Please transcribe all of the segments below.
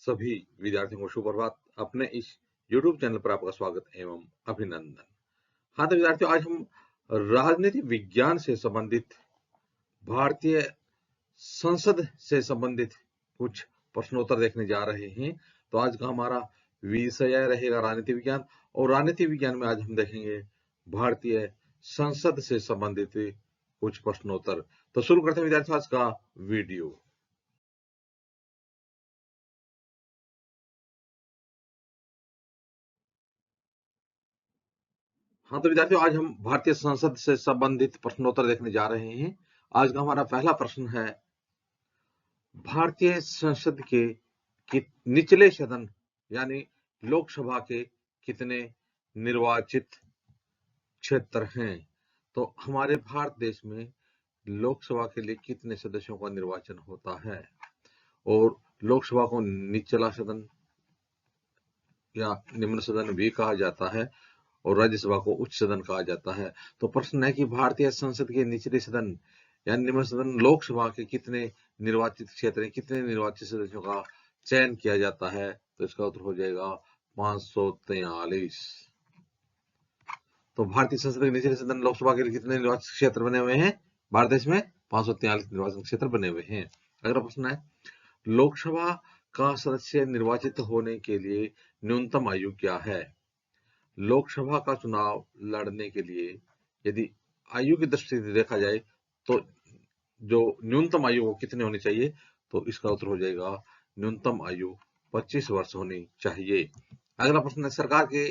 सभी विद्यार्थियों को सुप्रभात। अपने इस YouTube चैनल पर आपका स्वागत एवं अभिनंदन। हाँ, तो विद्यार्थियों, आज हम राजनीति विज्ञान से संबंधित, भारतीय संसद से संबंधित कुछ प्रश्नोत्तर देखने जा रहे हैं। तो आज का हमारा विषय रहेगा राजनीति विज्ञान, और राजनीति विज्ञान में आज हम देखेंगे भारतीय संसद से संबंधित कुछ प्रश्नोत्तर। तो शुरू करते हैं विद्यार्थियों आज का वीडियो। हाँ, तो विद्यार्थियों, आज हम भारतीय संसद से संबंधित प्रश्नोत्तर देखने जा रहे हैं। आज का हमारा पहला प्रश्न है, भारतीय संसद के निचले सदन यानी लोकसभा के कितने निर्वाचित क्षेत्र हैं? तो हमारे भारत देश में लोकसभा के लिए कितने सदस्यों का निर्वाचन होता है? और लोकसभा को निचला सदन या निम्न सदन भी कहा जाता है, और राज्यसभा को उच्च सदन कहा जाता है। तो प्रश्न है कि भारतीय संसद के निचले सदन यानी निम्न सदन लोकसभा के कितने निर्वाचित क्षेत्र हैं, कितने निर्वाचित सदस्यों का चयन किया जाता है? तो इसका उत्तर हो जाएगा 543। तो भारतीय संसद के निचले सदन लोकसभा के लिए कितने निर्वाचित क्षेत्र बने हुए हैं? भारत देश में 543 निर्वाचन क्षेत्र बने हुए हैं। अगला प्रश्न है, लोकसभा का सदस्य निर्वाचित होने के लिए न्यूनतम आयु क्या है? लोकसभा का चुनाव लड़ने के लिए यदि आयु की दृष्टि से देखा जाए तो जो न्यूनतम आयु वो कितनी होनी चाहिए? तो इसका उत्तर हो जाएगा न्यूनतम आयु 25 वर्ष होनी चाहिए। अगला प्रश्न है, सरकार के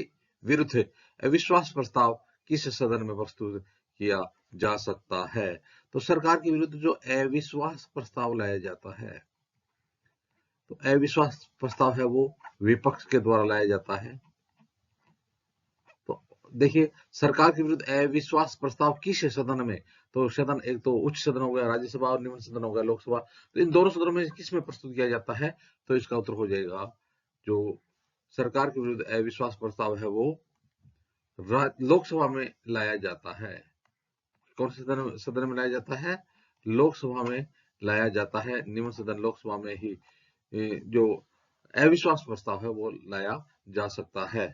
विरुद्ध अविश्वास प्रस्ताव किस सदन में प्रस्तुत किया जा सकता है? तो सरकार के विरुद्ध जो अविश्वास प्रस्ताव लाया जाता है, तो अविश्वास प्रस्ताव है वो विपक्ष के द्वारा लाया जाता है। तो देखिए, सरकार के विरुद्ध अविश्वास प्रस्ताव किस सदन में? तो सदन, एक तो उच्च सदन हो गया राज्यसभा और निम्न सदन हो गया लोकसभा। तो इन दोनों सदनों में किस में प्रस्तुत किया जाता है? तो इसका उत्तर हो जाएगा, जो सरकार के विरुद्ध अविश्वास प्रस्ताव है वो लोकसभा में लाया जाता है। कौन से सदन में लाया जाता है? लोकसभा में लाया जाता है। निम्न सदन लोकसभा में ही जो अविश्वास प्रस्ताव है वो लाया जा सकता है।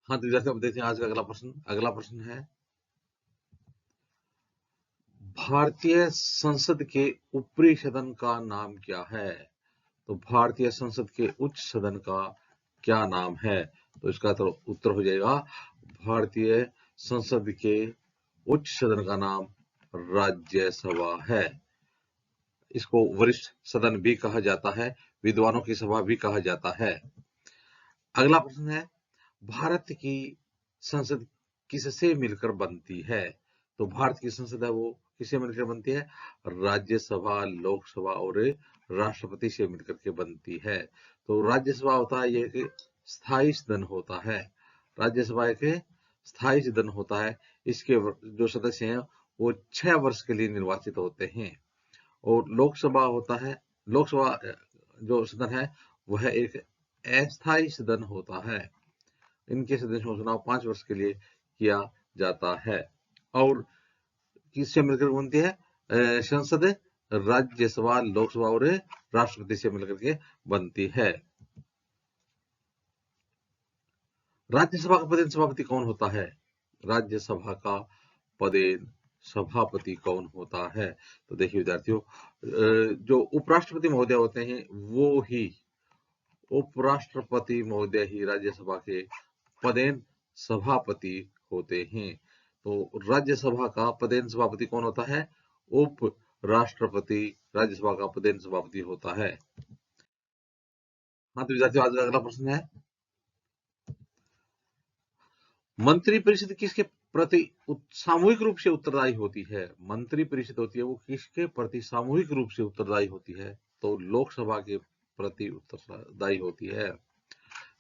हाँ, तो जैसे अब देखते हैं आज का अगला प्रश्न। अगला प्रश्न है, भारतीय संसद के ऊपरी सदन का नाम क्या है? तो भारतीय संसद के उच्च सदन का क्या नाम है? तो इसका तो उत्तर हो जाएगा, भारतीय संसद के उच्च सदन का नाम राज्यसभा है। इसको वरिष्ठ सदन भी कहा जाता है, विद्वानों की सभा भी कहा जाता है। अगला प्रश्न है, भारत की संसद किससे मिलकर बनती है? तो भारत की संसद है वो किससे मिलकर बनती है? राज्यसभा, लोकसभा और राष्ट्रपति से मिलकर के बनती है। तो राज्यसभा होता है ये एक स्थायी सदन होता है। राज्यसभा एक स्थायी सदन होता है। इसके जो सदस्य हैं वो 6 वर्ष के लिए निर्वाचित होते हैं। और लोकसभा होता है, लोकसभा जो सदन है वह एक अस्थायी सदन होता है। इनके सदस्यों का चुनाव 5 वर्ष के लिए किया जाता है। और किससे मिलकर बनती है संसद? राज्यसभा, लोकसभा और राष्ट्रपति से मिलकर के बनती है। राज्यसभा का पदेन सभापति कौन होता है? राज्यसभा का पदेन सभापति कौन होता है? तो देखिए विद्यार्थियों, जो उपराष्ट्रपति महोदय होते हैं वो ही, उपराष्ट्रपति महोदय ही राज्यसभा के पदेन सभापति होते हैं। तो राज्यसभा का पदेन सभापति कौन होता है? उप राष्ट्रपति राज्यसभा का पदेन सभापति होता है। हाँ, तो विद्यार्थियों आज का अगला प्रश्न है, मंत्रिपरिषद किसके प्रति सामूहिक रूप से उत्तरदायी होती है? मंत्रिपरिषद होती है वो किसके प्रति सामूहिक रूप से उत्तरदायी होती है? तो लोकसभा के प्रति उत्तरदायी होती है।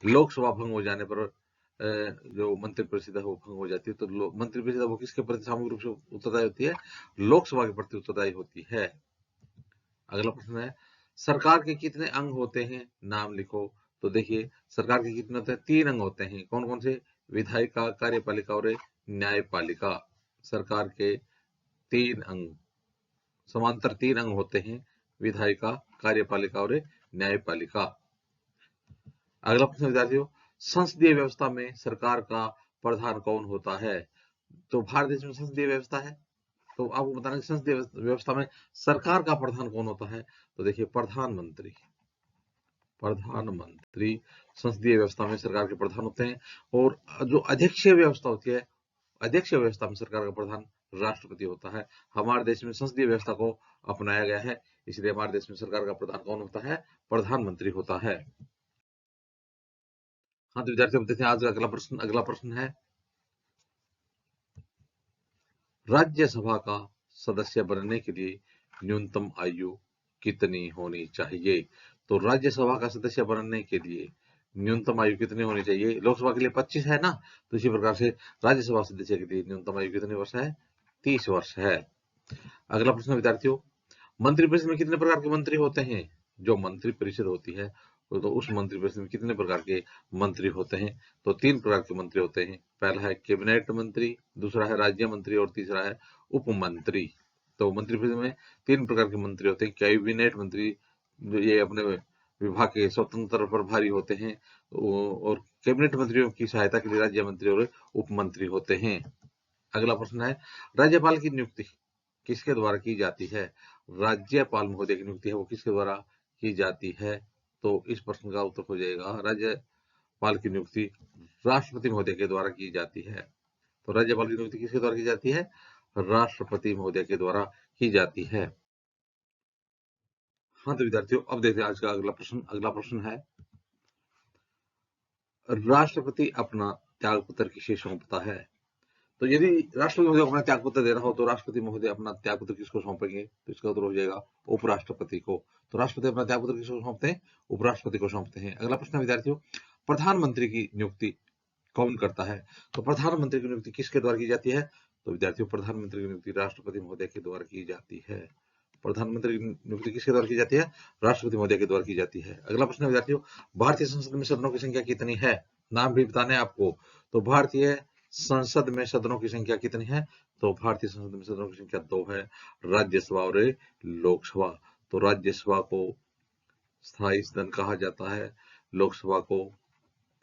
लोकसभा भंग हो जाने पर जो मंत्रिपरिषद है वो भंग हो जाती है। तो मंत्रिपरिषद वो किसके प्रति सामूहिक रूप से उत्तरदायी होती है? लोकसभा के प्रति उत्तरदायी होती है। अगला प्रश्न है, सरकार के कितने अंग होते हैं? नाम लिखो। तो देखिए, सरकार के कितने होते हैं? 3 अंग होते हैं। कौन कौन से? विधायिका, कार्यपालिका और न्यायपालिका। सरकार के 3 अंग, समांतर 3 अंग होते हैं। विधायिका, कार्यपालिका और न्यायपालिका। अगला प्रश्न विद्यार्थियों, संसदीय व्यवस्था में सरकार का प्रधान कौन होता है? तो भारत देश में संसदीय व्यवस्था है, तो आपको बताना कि संसदीय व्यवस्था में सरकार का प्रधान कौन होता है? तो देखिए, प्रधानमंत्री संसदीय व्यवस्था में सरकार के प्रधान होते हैं। और जो अध्यक्षीय व्यवस्था होती है, अध्यक्षीय व्यवस्था में सरकार का प्रधान राष्ट्रपति होता है। हमारे देश में संसदीय व्यवस्था को अपनाया गया है, इसलिए हमारे देश में सरकार का प्रधान कौन होता है? प्रधानमंत्री होता है। हाँ, तो विद्यार्थियों, देखते हैं आज का अगला प्रश्न है, राज्यसभा का सदस्य बनने के लिए न्यूनतम आयु कितनी होनी चाहिए? तो राज्यसभा का सदस्य बनने के लिए न्यूनतम आयु कितनी होनी चाहिए? लोकसभा के लिए 25 है ना, तो इसी प्रकार से राज्यसभा सदस्य के लिए न्यूनतम आयु कितने वर्ष है? 30 वर्ष है। अगला प्रश्न विद्यार्थियों, मंत्रिपरिषद में कितने प्रकार के मंत्री होते हैं? जो मंत्रिपरिषद होती है, तो उस मंत्रिपरिषद में कितने प्रकार के मंत्री होते हैं? तो 3 प्रकार के मंत्री होते हैं। पहला है कैबिनेट मंत्री, दूसरा है राज्य मंत्री और तीसरा है उप मंत्री। तो मंत्रिपरिषद में 3 प्रकार के मंत्री होते हैं। कैबिनेट मंत्री, जो ये अपने विभाग के स्वतंत्र प्रभारी होते हैं, और कैबिनेट मंत्रियों की सहायता के लिए राज्य मंत्री और उप मंत्री होते हैं। अगला प्रश्न है, राज्यपाल की नियुक्ति किसके द्वारा की जाती है? राज्यपाल महोदय की नियुक्ति है वो किसके द्वारा की जाती है? तो इस प्रश्न का उत्तर हो जाएगा, राज्यपाल की नियुक्ति राष्ट्रपति महोदय के द्वारा की जाती है। तो राज्यपाल की नियुक्ति किसके द्वारा की जाती है? राष्ट्रपति महोदय के द्वारा की जाती है। हाँ, तो विद्यार्थियों, अब देखते हैं आज का अगला प्रश्न है, राष्ट्रपति अपना त्यागपत्र किसे सौंपता है? तो यदि राष्ट्रपति महोदय अपना त्यागपत्र देना हो तो राष्ट्रपति महोदय अपना त्यागपत्र किसको सौंपेंगे? तो इसका उत्तर हो जाएगा उपराष्ट्रपति को। तो राष्ट्रपति अपना त्यागपत्र किसको सौंपते हैं? उपराष्ट्रपति को सौंपते हैं। अगला प्रश्न विद्यार्थियों, प्रधानमंत्री की नियुक्ति कौन करता है? तो प्रधानमंत्री की नियुक्ति किसके द्वारा की जाती है? तो विद्यार्थियों, प्रधानमंत्री की नियुक्ति राष्ट्रपति महोदय के द्वारा की जाती है। प्रधानमंत्री की नियुक्ति किसके द्वारा की जाती है? राष्ट्रपति महोदय के द्वारा की जाती है। अगला प्रश्न विद्यार्थियों, भारतीय संसद में सदनों की संख्या कितनी है? नाम भी बताने आपको। तो भारतीय संसद में सदनों की संख्या कितनी है? तो भारतीय संसद में सदनों की संख्या 2 है, राज्यसभा और लोकसभा। तो राज्यसभा को स्थायी सदन कहा जाता है, लोकसभा को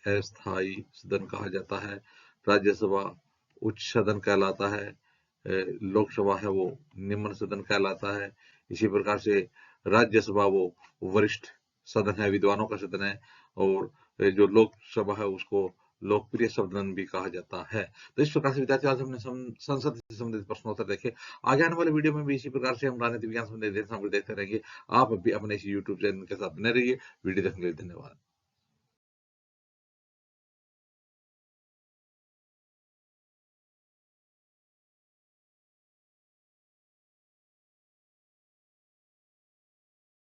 अस्थायी सदन कहा जाता है। राज्यसभा उच्च सदन कहलाता है, लोकसभा है वो निम्न सदन कहलाता है। इसी प्रकार से राज्यसभा वो वरिष्ठ सदन है, विद्वानों का सदन है, और जो लोकसभा है उसको लोकप्रिय सदन भी कहा जाता है। तो इस प्रकार से विद्यार्थियों, आज हमने संसद से संबंधित प्रश्नोत्तर देखे। आगे आने वाले वीडियो में भी इसी प्रकार से हम राजनीति विज्ञान संबंधित देखते रहेंगे। आप भी अपने इस यूट्यूब चैनल के साथ बने रहिए। वीडियो देखने के लिए धन्यवाद।